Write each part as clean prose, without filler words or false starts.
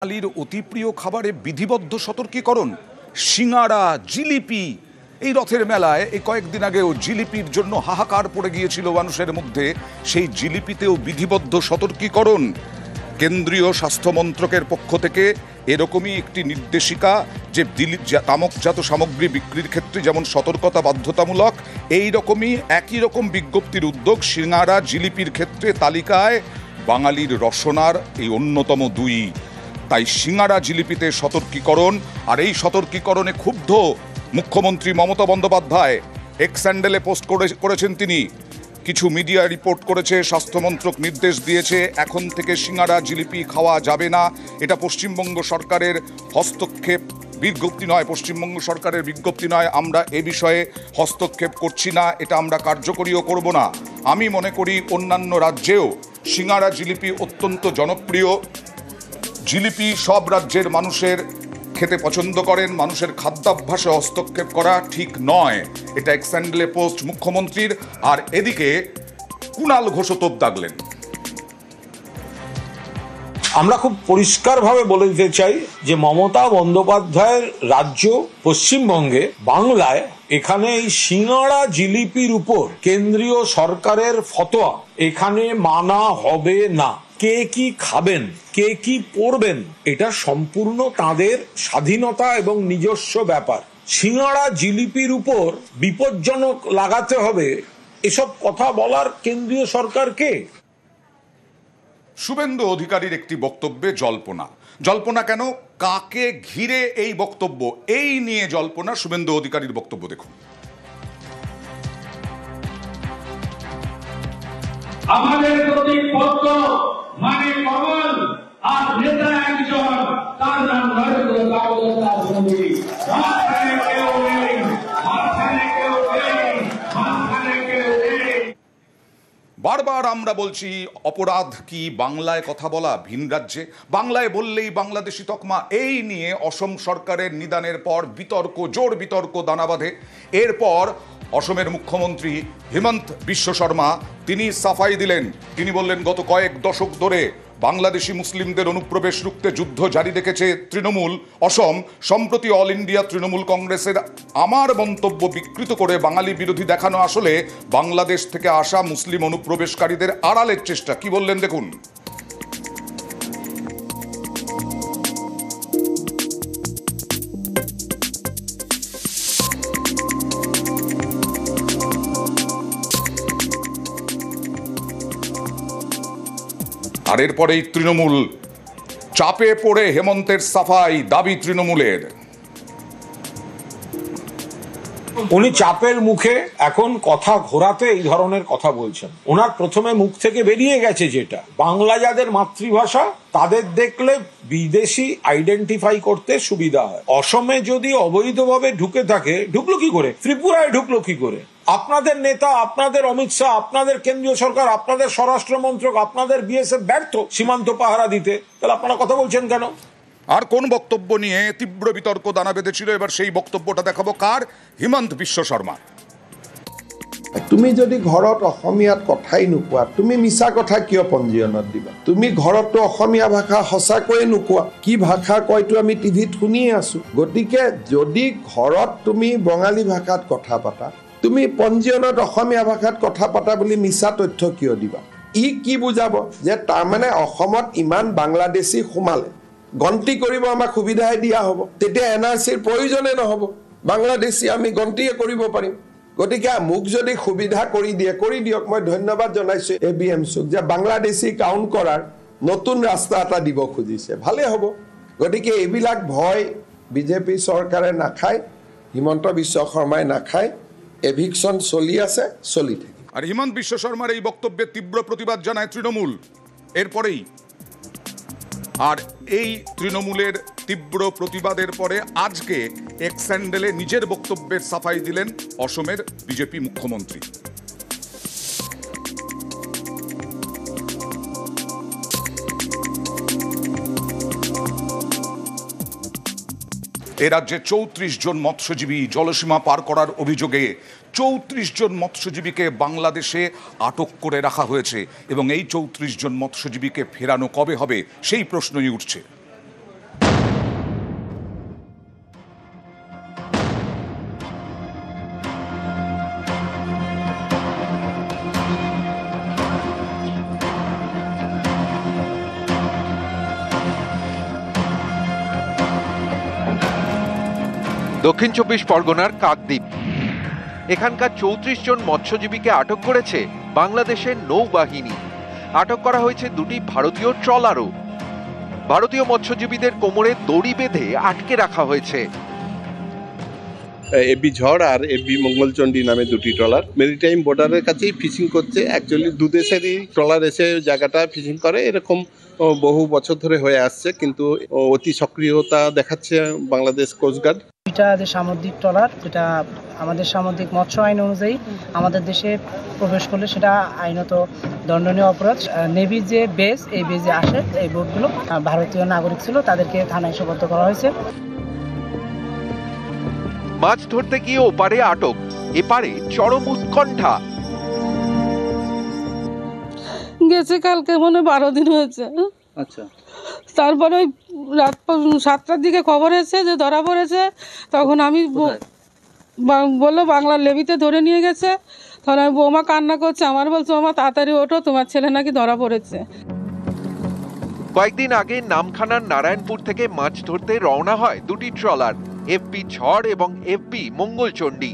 বাঙালির অতি প্রিয় খাবারে বিধিবদ্ধ সতর্কীকরণ। সিঙ্গারা, জিলিপি। এই রথের মেলায় এই কয়েকদিন আগেও জিলিপির জন্য হাহাকার পড়ে গিয়েছিল মানুষের মধ্যে। সেই জিলিপিতেও বিধিবদ্ধ সতর্কীকরণ। কেন্দ্রীয় স্বাস্থ্য মন্ত্রকের পক্ষ থেকে এরকমই একটি নির্দেশিকা যে তামাকজাত সামগ্রী বিক্রির ক্ষেত্রে যেমন সতর্কতা বাধ্যতামূলক, এই রকমই একই রকম বিজ্ঞপ্তির উদ্যোগ সিঙ্গারা, জিলিপির ক্ষেত্রে তালিকায় বাঙালির রসনার এই অন্যতম দুই। তাই সিঙ্গারা, জিলিপিতে সতর্কীকরণ। আর এই সতর্কীকরণে ক্ষুব্ধ মুখ্যমন্ত্রী মমতা বন্দ্যোপাধ্যায়। এক্স হ্যান্ডেলে পোস্ট করেছেন তিনি। কিছু মিডিয়া রিপোর্ট করেছে স্বাস্থ্যমন্ত্রক নির্দেশ দিয়েছে এখন থেকে সিঙ্গারা, জিলিপি খাওয়া যাবে না। এটা পশ্চিমবঙ্গ সরকারের হস্তক্ষেপ, বিজ্ঞপ্তি নয়, পশ্চিমবঙ্গ সরকারের বিজ্ঞপ্তি নয়। আমরা এ বিষয়ে হস্তক্ষেপ করছি না, এটা আমরা কার্যকরীও করব না। আমি মনে করি অন্যান্য রাজ্যেও সিঙ্গারা, জিলিপি অত্যন্ত জনপ্রিয়। জিলিপি সব রাজ্যের মানুষের খেতে পছন্দ করেন। মানুষের খাদ্যাভ্যাসে হস্তক্ষেপ করা ঠিক নয়। এটা এক্স হ্যান্ডেলে পোস্ট মুখ্যমন্ত্রীর। আর এদিকে কুণাল ঘোষও তোপ দাগলেন। আমরা খুব পরিষ্কারভাবে বলে দিতে চাই যে মমতা বন্দ্যোপাধ্যায়ের রাজ্য পশ্চিমবঙ্গে, বাংলায়, এখানে এই সিঙ্গারা, জিলিপির উপর কেন্দ্রীয় সরকারের ফতোয়া এখানে মানা হবে না। কে কি খাবেন, কে কি পরবেন, এটা সম্পূর্ণ তাদের স্বাধীনতা এবং নিজস্ব ব্যাপার। সিঙ্গারা, জিলিপির উপর বিপজ্জনক লাগাতে হবে এসব কথা বলার কেন্দ্রীয় সরকার কে? শুভেন্দু অধিকারীর একটি বক্তব্যে জল্পনা। জল্পনা কেন? কাকে ঘিরে এই বক্তব্য? এই নিয়ে জল্পনা। শুভেন্দু অধিকারীর বক্তব্য দেখুন। আমাদের প্রতিপক্ষ মানে কমল, আর নেতা একজন, তার নাম নরেন্দ্র দামোদর মোদী। মাঝখানে কেউ নেই, মাঝখানে কেউ নেই, মাঝখানে কেউ নেই। বারবার আমরা বলছি, অপরাধ কি বাংলায় কথা বলা, ভিন রাজ্যে? বাংলায় বললেই বাংলাদেশি তকমা। এই নিয়ে অসম সরকারের নিদানের পর বিতর্ক, জোর বিতর্ক দানা বাঁধে। এরপর অসমের মুখ্যমন্ত্রী হিমন্ত বিশ্ব শর্মা তিনি সাফাই দিলেন। তিনি বললেন, গত কয়েক দশক ধরে বাংলাদেশি মুসলিমদের অনুপ্রবেশ রুখতে যুদ্ধ জারি রেখেছে তৃণমূল। অসম সম্প্রতি অল ইন্ডিয়া তৃণমূল কংগ্রেসের আমার মন্তব্য বিকৃত করে বাঙালি বিরোধী দেখানো আসলে বাংলাদেশ থেকে আসা মুসলিম অনুপ্রবেশকারীদের আড়ালের চেষ্টা। কি বললেন দেখুন। আর এরপরেই তৃণমূল চাপে পড়ে হেমন্তের সাফাই দাবি তৃণমূলের। উনি চাপের মুখে এখন কথা ঘোরাতে এই ধরনের কথা বলছেন। ওনার প্রথমে মুখ থেকে বেরিয়ে গেছে যেটা, বাংলা যাদের মাতৃভাষা তাদের দেখলে বিদেশি আইডেন্টিফাই করতে সুবিধা হয়। অসমে যদি অবৈধভাবে ঢুকে থাকে, ঢুকলো কি করে? ত্রিপুরায় ঢুকলো কি করে? আপনাদের নেতা, আপনাদের অমিত শাহ, আপনাদের কেন্দ্রীয় সরকার, আপনাদের স্বরাষ্ট্র মন্ত্রক, আপনাদের বিএসএফ ব্যর্থ সীমান্ত পাহারা দিতে, তাহলে আপনারা কথা বলছেন কেন? আর কোন বক্তব্য নিয়ে তীব্র বিতর্ক দানা বেঁধেছিল, এবার সেই বক্তব্যটা দেখাবো কার? হিমন্ত বিশ্ব শর্মা। তুমি যদি ঘৰত অসমীয়াত কথাই নোকোৱা, তুমি মিছা কথা কিয় পঞ্জীয়নত দিবা? তুমি ঘৰতো অসমীয়া ভাষা সঁচাকৈয়ে নোকোৱা, কি ভাষা কয়তো আমি টিভিত শুনিয়ে আছো। গতিকে যদি ঘৰত তুমি বঙালী ভাষাত কথা পাতা, তুমি পঞ্জীয়নত অসমীয়া ভাষাত কথা পাতা বুলি মিছা তথ্য কিয় দিবা? ই কি বুজাব যে তাৰমানে অসমত ইমান বাংলাদেশী সোমালে, গন্তি কৰিব আমাক সুবিধাই দিয়া হ'ব, তেতিয়া NRCৰ প্ৰয়োজনে নহ'ব, বাংলাদেশী আমি গন্তিয়ে কৰিব পাৰিম। গতিকে মোক যদি সুবিধা কৰি দিয়ে, কৰি দিয়ক। মই ধন্যবাদ জনাইছো ABMCক যে বাংলাদেশী কাউণ্ট কৰাৰ নতুন ৰাস্তা এটা দিব খুজিছে, ভালে হ'ব। গতিকে এইবিলাক ভয় বিজেপি চৰকাৰে নাখায়, হিমন্ত বিশ্ব শৰ্মাই নাখায়। এভিকশন চলি আছে, চলি থাকে। আর হিমন্ত বিশ্ব শর্মার এই বক্তব্যে তীব্র প্রতিবাদ জানায় তৃণমূল। এরপরেই আর এই তৃণমূলের তীব্র প্রতিবাদের পরে আজকে এক্স হ্যান্ডেলে নিজের বক্তব্যের সাফাই দিলেন অসমের বিজেপি মুখ্যমন্ত্রী। এ রাজ্যে ৩৪ জন মৎস্যজীবী জলসীমা পার করার অভিযোগে ৩৪ জন মৎস্যজীবীকে বাংলাদেশে আটক করে রাখা হয়েছে এবং এই ৩৪ জন মৎস্যজীবীকে ফেরানো কবে হবে সেই প্রশ্নই উঠছে। দক্ষিণ 24 পরগনার কাকদ্বীপ। এখানকার 34 জন মৎস্যজীবীকে আটক করেছে বাংলাদেশের নৌবাহিনী। আটক করা হয়েছে দুটি ভারতীয় ট্রলারও। ভারতীয় মৎস্যজীবীদের কোমরে দড়ি বেঁধে আটকে রাখা হয়েছে। এবি ঝড় আর এবি মঙ্গলচণ্ডী নামে দুটি ট্রলার মেরিটাইম বর্ডারের কাছেই ফিশিং করছে। অ্যাকচুয়ালি দুদেশেরই ট্রলার এসে জায়গাটা ফিশিং করে, এরকম বহু বছর ধরে হয়ে আসছে, কিন্তু অতি সক্রিয়তা দেখাচ্ছে বাংলাদেশ কোস্টগার্ড। এটা যে সামুদ্রিক ট্রলার, যেটা আমাদের সামুদ্রিক মৎস্য আইন অনুযায়ী আমাদের দেশে প্রবেশ করলে সেটা আইনত দণ্ডনীয় অপরাধ। নেভির যে বেস, এই বেজে আসে এই বোটগুলো ভারতীয় নাগরিক ছিল, তাদেরকে থানায় সোপর্দ করা হয়েছে। মাছ ধরতে গিয়ে ওপারে আটক, এপারে চরম উৎকণ্ঠা। গেছে কালকে মনে 12 দিন হয়েছে। আচ্ছা, তারপরে ওই রাত 7টার দিকে খবর এসেছে যে ধরা পড়েছে। তখন আমি বললো বাংলার লেবিতে ধরে নিয়ে গেছে। তখন আমি বৌমা কান্না করছে, আমার বলছে বৌমা তাড়াতাড়ি ওঠো, তোমার ছেলে নাকি ধরা পড়েছে। কয়েকদিন আগে নামখানার নারায়ণপুর থেকে মাছ ধরতে রওনা হয় দুটি ট্রলার, এফবি ঝড় এবং এফবি মঙ্গলচণ্ডী।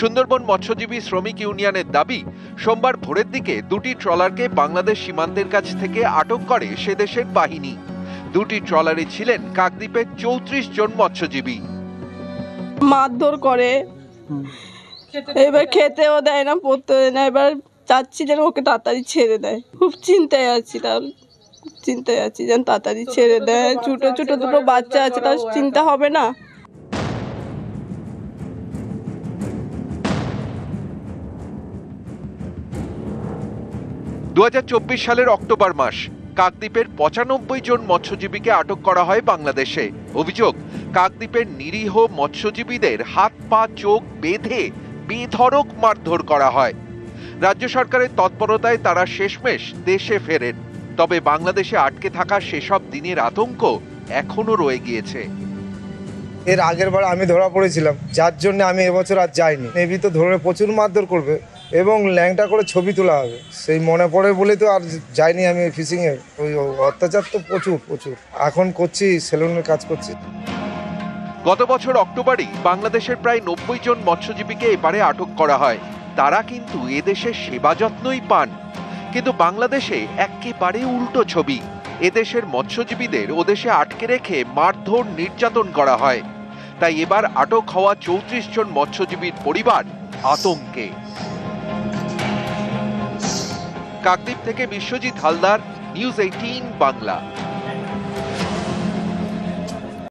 সুন্দরবন মৎস্যজীবী শ্রমিক ইউনিয়নের দাবি, সোমবার ভোরের দিকে দুটি ট্রলারকে বাংলাদেশ সীমান্তের কাছ থেকে আটক করে সে দেশের বাহিনী। দুটি ট্রলারে ছিলেন কাকদ্বীপের 34 জন মৎস্যজীবী। মারধর করে, এবার খেতেও দেয় না, পড়তেও দেয় না। এবার চাচ্ছি যেন ওকে তাড়াতাড়ি ছেড়ে দেয়। খুব চিন্তায় আছি, তাহলে চিন্তায় আছি যেন তাড়াতাড়ি ছেড়ে দেয়। ছোট ছোট দুটো বাচ্চা আছে, তার চিন্তা হবে না? দু 2024 সালের অক্টোবর মাস কাকদ্বীপের 95 জন মৎস্যজীবীকে আটক করা হয় বাংলাদেশে। অভিযোগ, কাকদ্বীপের নিরীহ মৎস্যজীবীদের হাত পা চোখ বেঁধে বেধড়ক মারধর করা হয়। রাজ্য সরকারের তৎপরতায় তারা শেষমেশ দেশে ফেরেন। তবে বাংলাদেশে আটকে থাকা সেসব দিনের আতঙ্ক এখনো রয়ে গিয়েছে। এর আগের বার আমি ধরা পড়েছিলাম, যার জন্য আমি এবছর আর যাইনি। নেভি তো ধরে প্রচুর মারধর করবে এবং ল্যাংটা করে ছবি তোলা হবে, সেই মনে পড়ে বলে তো আর যাইনি আমি ফিশিংয়ে। ওই অত্যাচার তো প্রচুর প্রচুর। এখন করছি, সেলুনের কাজ করছি। গত বছর অক্টোবরেই বাংলাদেশের প্রায় 90 জন মৎস্যজীবীকে এপারে আটক করা হয়। তারা কিন্তু এদেশের সেবা যত্নই পান। কিন্তু বাংলাদেশে একেবারে উল্টো ছবি। এদেশের মৎস্যজীবীদের ওদেশে আটকে রেখে মারধর নির্যাতন করা হয়। তাই এবার আটক হওয়া 34 জন মৎস্যজীবীর পরিবার আতঙ্কে। কাকদ্বীপ থেকে বিশ্বজিৎ হালদার, নিউজ 18 বাংলা।